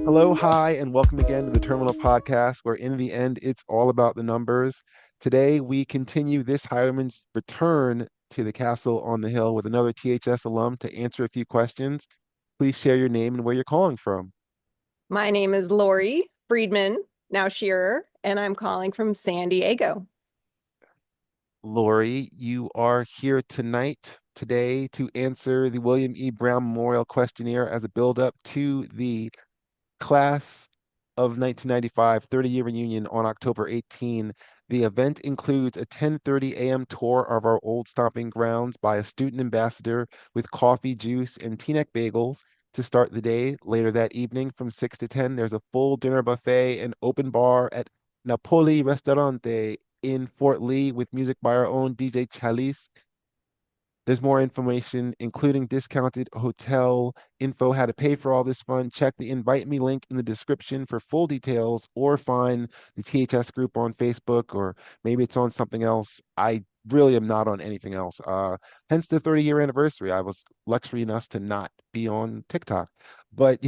Hello, hi, and welcome again to the Terminal Podcast, where in the end, it's all about the numbers. Today, we continue this hireman's return to the castle on the hill with another THS alum to answer a few questions. Please share your name and where you're calling from. My name is Lauri Friedman, now Scherer, and I'm calling from San Diego. Lori, you are here today, to answer the William E. Brown Memorial Questionnaire as a build-up to the class of 1995 30-year reunion on October 18. The event includes a 10:30 a.m. tour of our old stomping grounds by a student ambassador with coffee, juice, and Teaneck Bagels to start the day. Later that evening from 6 to 10, there's a full dinner buffet and open bar at Napoli Restaurant in Fort Lee with music by our own DJ Chalice. There's more information, including discounted hotel info, how to pay for all this fun. Check the invite me link in the description for full details, or find the THS group on Facebook, or maybe it's on something else. I really am not on anything else. Hence the 30-year anniversary. I was luxury enough to not be on TikTok, but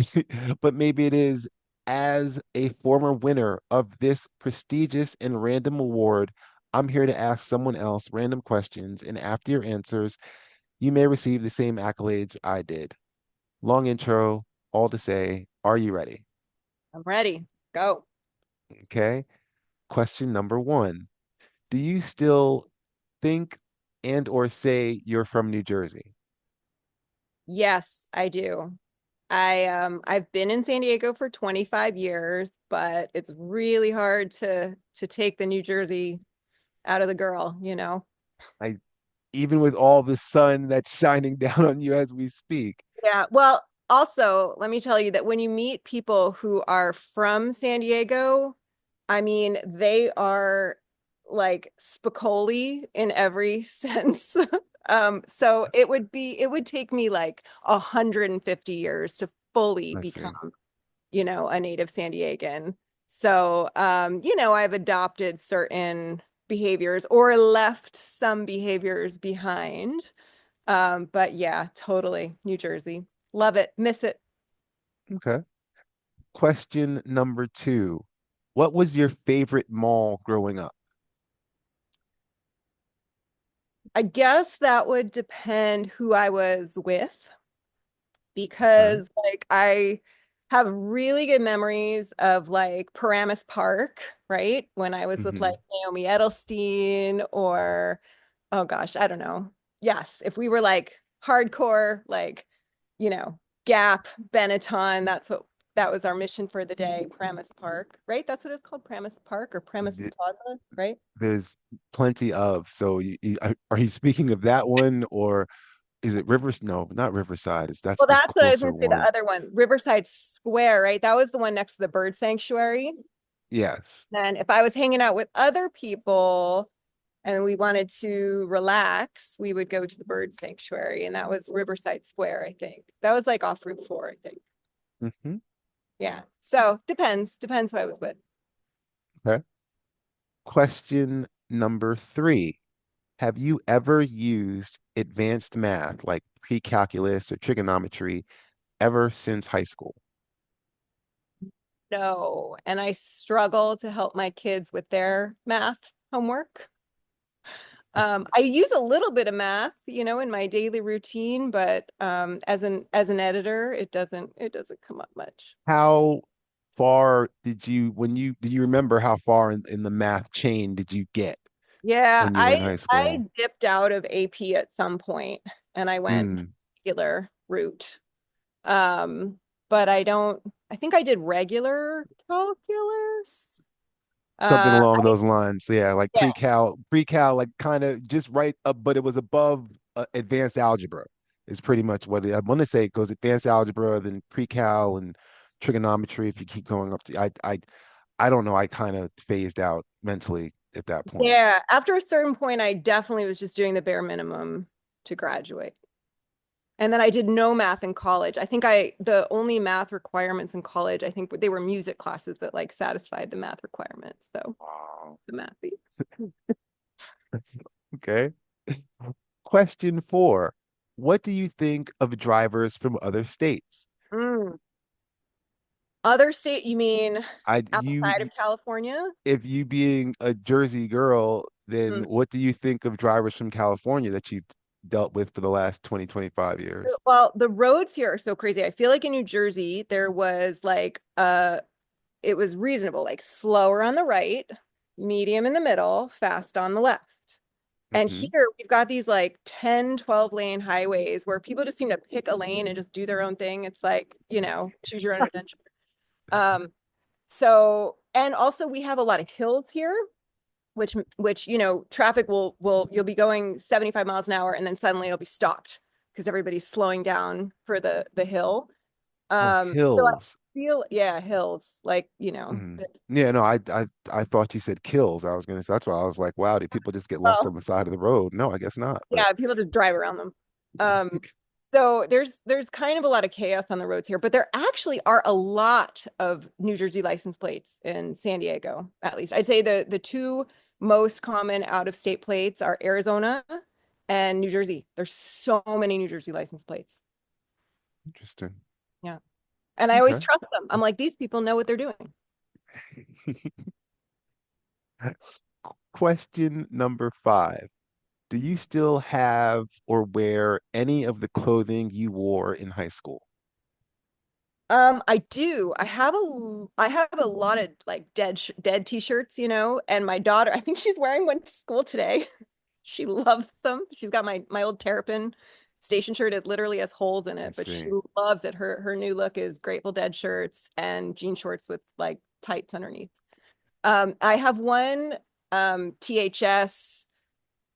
but maybe it is. As a former winner of this prestigious and random award, I'm here to ask someone else random questions, and after your answers, you may receive the same accolades I did. Long intro, all to say, are you ready? I'm ready. Go. Okay. Question number one. Do you still think and or say you're from New Jersey? Yes, I do. I've been in San Diego for 25 years, but it's really hard to take the New Jersey out of the girl. I Even with all the sun that's shining down on you as we speak. Yeah. Well, also, let me tell you that when you meet people who are from San Diego, I mean, they are like Spicoli in every sense. So it would take me like 150 years to fully Let's see. become, a native San Diegan. So, I've adopted certain behaviors or left some behaviors behind. But yeah, totally. New Jersey. Love it. Miss it. Okay. Question number two. What was your favorite mall growing up? I guess that would depend who I was with Okay. because like I have really good memories of like Paramus Park, right? When I was with like Hmm. Naomi Edelstein or oh gosh, I don't know. Yes, if we were like hardcore, like, Gap, Benetton, that was our mission for the day, Paramus Park, right? That's what it's called, Paramus Park or Paramus Plaza, right? There's plenty of. So are you speaking of that one, or is it Rivers? No, not Riverside. That's Well, the that's what I was closer going to say, the one. other one, Riverside Square, right? That was the one next to the bird sanctuary. Yes. And if I was hanging out with other people and we wanted to relax, we would go to the bird sanctuary. And that was Riverside Square, I think. That was like off Route 4, I think. Hmm. Yeah. So depends who I was with. Okay. Question number three. Have you ever used advanced math like pre-calculus or trigonometry ever since high school? No. And I struggle to help my kids with their math homework. I use a little bit of math, in my daily routine, but as an editor, it doesn't come up much. How far did you remember how far in the math chain did you get Yeah, when you were in I high I school? dipped out of AP at some point and I went Hmm. regular route. Um, but I think I did regular calculus. Something Uh, along those lines. So yeah, like yeah. pre-cal, like kind of just right up, but it was above advanced algebra. Is pretty much what I want to say. It goes advanced algebra, then pre-cal and trigonometry. If you keep going up to, I don't know. I kind of phased out mentally at that point. Yeah, after a certain point, I definitely was just doing the bare minimum to graduate. And then I did no math in college. I think the only math requirements in college, I think they were music classes that like satisfied the math requirements. So Wow. the mathy. Okay. Question four. What do you think of drivers from other states? Mm. Other state, you mean I you outside of California? if you being a Jersey girl, then Mm. what do you think of drivers from California that you've dealt with for the last 20, 25 years? Well, the roads here are so crazy. I feel like in New Jersey, there was like it was reasonable, like slower on the right, medium in the middle, fast on the left. And Hmm. here we've got these like 10, 12 lane highways where people just seem to pick a lane and just do their own thing. It's like, choose your own adventure. Um, and also we have a lot of hills here, which, traffic you'll be going 75 miles an hour and then suddenly it'll be stopped because everybody's slowing down for the hill. Oh, So I hills. feel, yeah, hills, like, Mhm. Yeah, no, I thought you said kills. I was gonna say that's why I was like, wow, do people just get left on oh, the side of the road? No, I guess not. But yeah, people just drive around them. Um, so there's kind of a lot of chaos on the roads here, but there actually are a lot of New Jersey license plates in San Diego, at least. I'd say the two most common out of state plates are Arizona and New Jersey. There's so many New Jersey license plates. interesting. Yeah. And I always Okay. trust them. I'm like, these people know what they're doing. Question number 5. Do you still have or wear any of the clothing you wore in high school? I do. I have a lot of like dead t-shirts, and my daughter, I think she's wearing one to school today. She loves them. She's got my old Terrapin station shirt. It literally has holes in I it, but she see. loves it. Her new look is Grateful Dead shirts and jean shorts with like tights underneath. I have one THS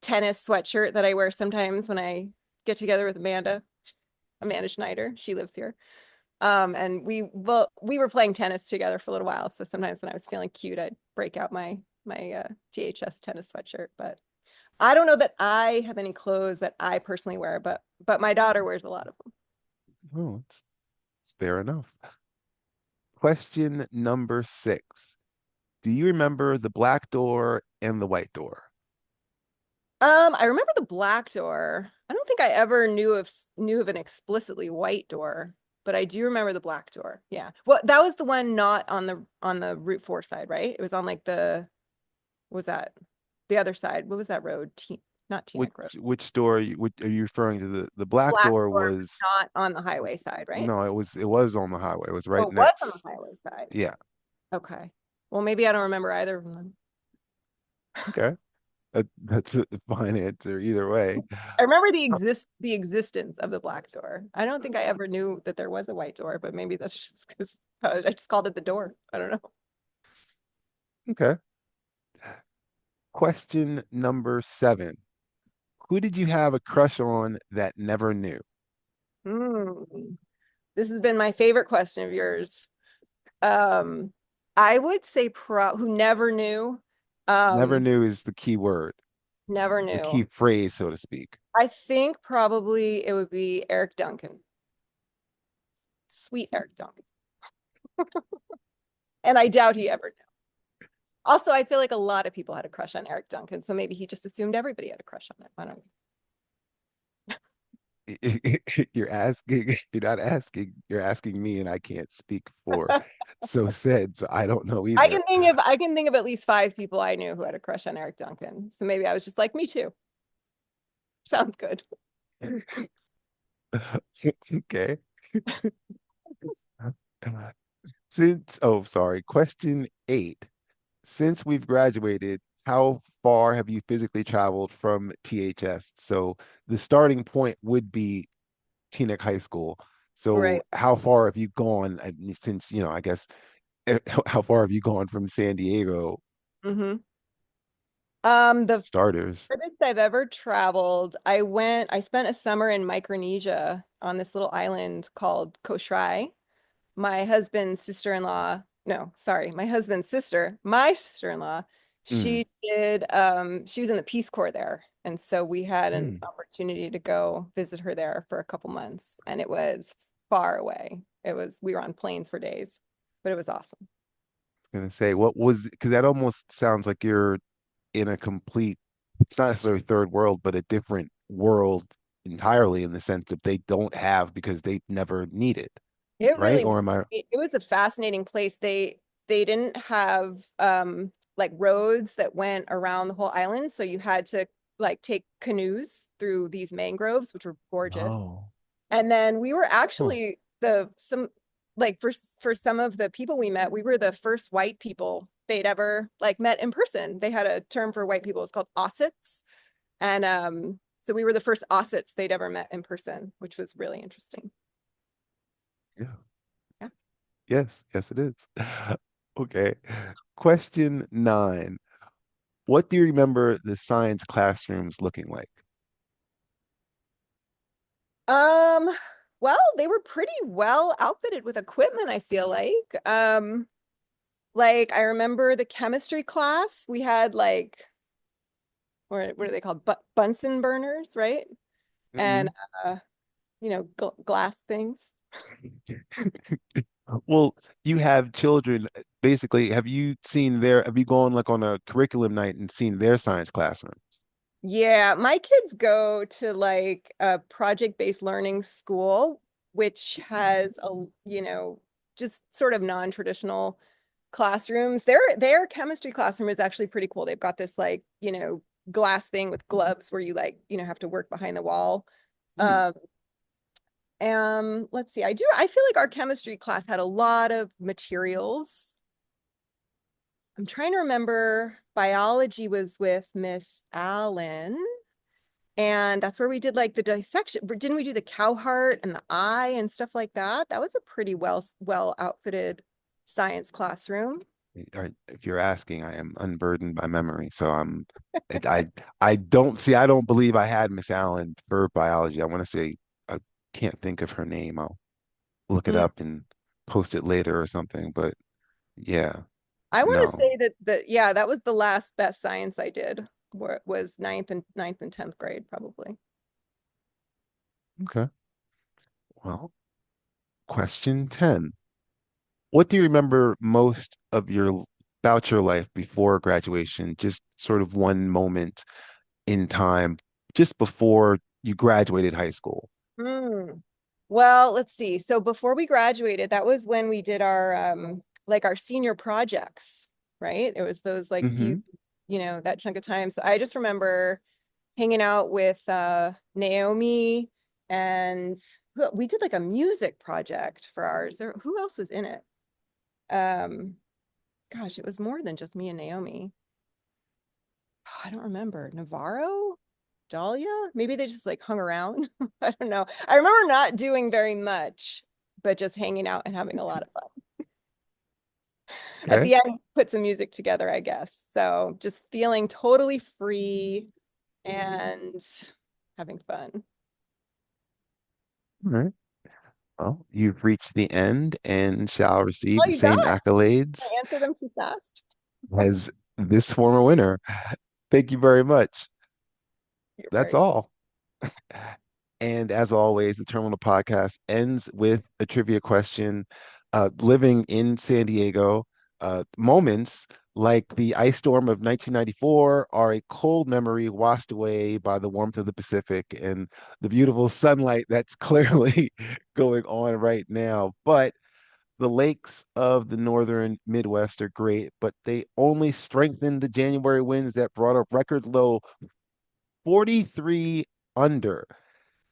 tennis sweatshirt that I wear sometimes when I get together with Amanda Schneider. She lives here. And we were playing tennis together for a little while. So sometimes when I was feeling cute, I'd break out my THS tennis sweatshirt. But I don't know that I have any clothes that I personally wear, but my daughter wears a lot of them. Oh, it's fair enough. Question number 6. Do you remember the black door and the white door? I remember the black door. I don't think I ever knew of an explicitly white door, but I do remember the black door. Yeah. Well, that was the one not on the Route 4 side, right? It was on like what was that? The other side. What was that road? Not Which Teaneck Road. which door are you referring to? The black Black door door was was not on the highway side, right? no, it was on the highway. It was Oh, right it was on the next. highway side. Yeah. Okay. Well, maybe I don't remember either of them. Okay. That's a fine answer either way. I remember the existence of the black door. I don't think I ever knew that there was a white door, but maybe that's just because I just called it the door. I don't know. Okay. Question number 7. Who did you have a crush on that never knew? Hmm. This has been my favorite question of yours. Um, I would say who never knew. Never Um, knew is the key word, never the knew. key phrase, so to speak. I think probably it would be Eric Duncan. Sweet Eric Duncan. And I doubt he ever knew. Also, I feel like a lot of people had a crush on Eric Duncan, so maybe he just assumed everybody had a crush on him. I don't know. You're not asking, you're asking me, and I can't speak for so said, so I don't know I either. can think of I can think of at least 5 people I knew who had a crush on Eric Duncan. So maybe I was just like, me too. Sounds good. Okay. Oh, sorry. Question 8. Since we've graduated, how far have you physically traveled from THS? So the starting point would be Teaneck High School. So Right. how far have you gone since, I guess, how far have you gone from San Diego Mm-hmm. The starters? furthest I've ever traveled, I spent a summer in Micronesia on this little island called Koshrai. My husband's sister-in-law, no, sorry, my sister-in-law, Mm, she was in the Peace Corps there. And so we had an mm. opportunity to go visit her there for a couple months, and it was far away. We were on planes for days, but it was awesome. Gonna say what was because that almost sounds like you're in a complete, it's not necessarily third world, but a different world entirely in the sense that they don't have because they've never needed. It right? really, Or am I? it was a fascinating place. They didn't have like roads that went around the whole island, so you had to like take canoes through these mangroves, which were gorgeous. Oh, And then we were huh. actually the some like for some of the people we met, we were the first white people they'd ever like met in person. They had a term for white people, it's called Ossets. And so we were the first Ossets they'd ever met in person, which was really interesting. Yeah. Yeah. Yes, yes, it is. Okay. Question 9. What do you remember the science classrooms looking like? Um, well, they were pretty well outfitted with equipment, I feel like. Like I remember the chemistry class, we had like what are they called? Bunsen burners, right? And Hmm. uh, glass things. Well, you have children. Basically, have you gone like on a curriculum night and seen their science classroom? Yeah, my kids go to like a project-based learning school, which has just sort of non-traditional classrooms. Their chemistry classroom is actually pretty cool. They've got this like, glass thing with gloves where you like, have to work behind the wall. Hmm. Um, let's see. I feel like our chemistry class had a lot of materials. I'm trying to remember biology was with Miss Allen. And that's where we did like the dissection. Didn't we do the cow heart and the eye and stuff like that? That was a pretty well outfitted science classroom. If you're asking, I am unburdened by memory, so it, I I don't see. I don't believe I had Miss Allen for biology. I want to say I can't think of her name. I'll look it Mm. up and post it later or something. But yeah, I want to no. say that yeah, that was the last best science I did, where it was ninth and 10th grade, probably. Okay. Well, question 10. What do you remember most of your about your life before graduation? Just sort of one moment in time, just before you graduated high school. Hmm. Well, let's see. So before we graduated, that was when we did our like our senior projects, right? It was those like few, Hmm. that chunk of time. So I just remember hanging out with Naomi and we did like a music project for ours. Who else was in it? Um, Gosh, it was more than just me and Naomi. I don't remember. Navarro? Dahlia? Maybe they just like hung around. I don't know. I remember not doing very much, but just hanging out and having a lot of fun. At Okay. the end, put some music together, I guess. So just feeling totally free and having fun. All right. Well, you've reached the end and shall receive Oh, the you done? same I accolades answered them too fast. as this former winner. Thank you very much. You're That's very all. And as always, the Terminal Podcast ends with a trivia question. Living in San Diego, moments like the ice storm of 1994 are a cold memory washed away by the warmth of the Pacific and the beautiful sunlight that's clearly going on right now. But the lakes of the northern Midwest are great, but they only strengthened the January winds that brought a record low 43 under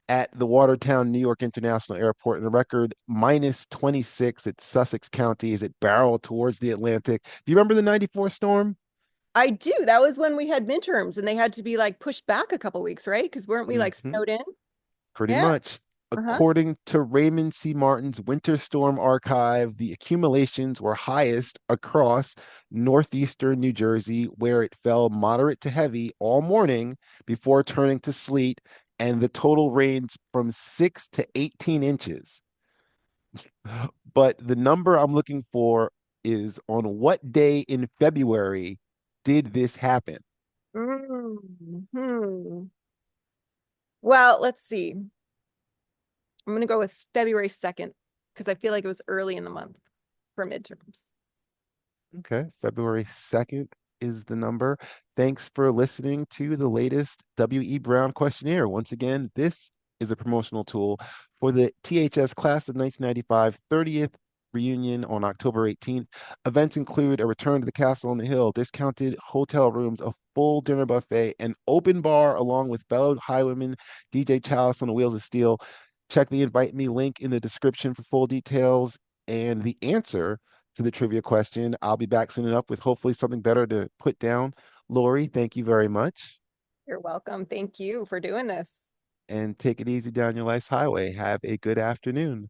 at the Watertown, New York International Airport, and a record minus 26 at Sussex County as it barreled towards the Atlantic. Do you remember the 94 storm? I do. That was when we had midterms and they had to be like pushed back a couple weeks, right? Because weren't we like Hmm. snowed in? Pretty Yeah. much. Uh-huh. According to Raymond C. Martin's Winter Storm Archive, the accumulations were highest across northeastern New Jersey, where it fell moderate to heavy all morning before turning to sleet, and the total ranged from 6 to 18 inches. But the number I'm looking for is on what day in February did this happen? Hmm. Well, let's see. I'm going to go with February 2nd because I feel like it was early in the month for midterms. Okay, February 2nd is the number. Thanks for listening to the latest W.E. Brown questionnaire. Once again, this is a promotional tool for the THS Class of 1995 30th reunion on October 18th. Events include a return to the Castle on the Hill, discounted hotel rooms, a full dinner buffet, an open bar, along with fellow highwayman DJ Chalice on the Wheels of Steel. Check the Invite Me link in the description for full details and the answer to the trivia question. I'll be back soon enough with hopefully something better to put down. Lauri, thank you very much. You're welcome. Thank you for doing this. And take it easy down your life's highway. Have a good afternoon.